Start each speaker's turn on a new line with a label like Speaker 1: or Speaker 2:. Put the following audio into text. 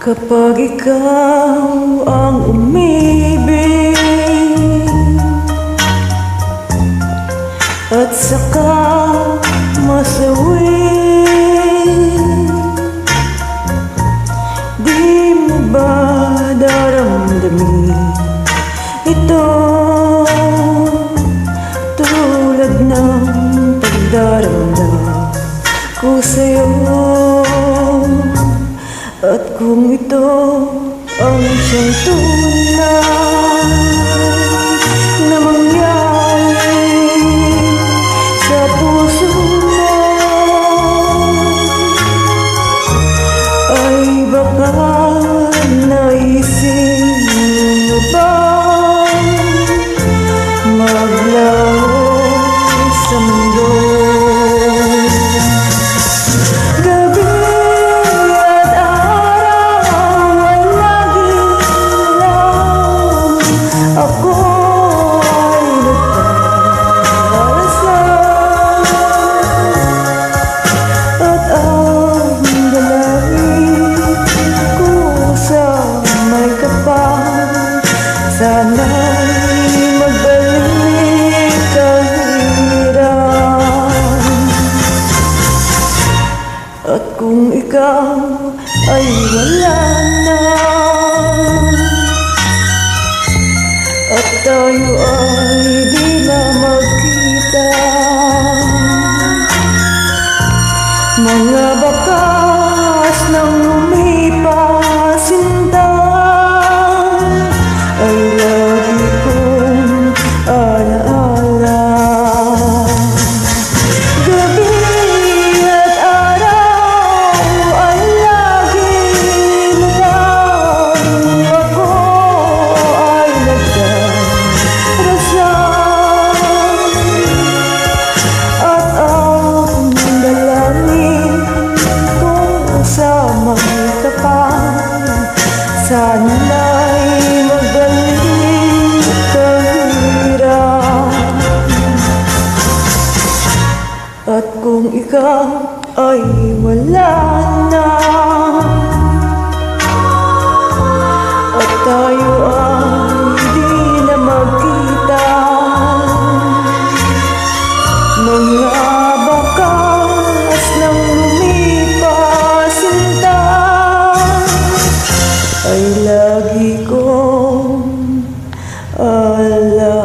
Speaker 1: Kapag ikaw ang umibig at saka masawi, di mo ba daramdamin ito tulad ng pagdaramdam ko sa'yo? At kung ito ang siyang tunay na mangyari sa puso mo, ay baka naisip mo ba maglaho sa mundo? Sana'y magbalik ang hirap. At kung ikaw ay wala na, at tayo ay di na magkita, mga bakas ng lumipas sinta ay lagi kong alaala. Gabi at araw ay lagi na lang ako ay nagdarasal, at ang dalangin kung sa may kapal, sana'y magbalik ang hirap. At kung ikaw ay wala na, at tayo ay di na magkita, mga bakas ng lumipas sinta ay lagi kong alaala.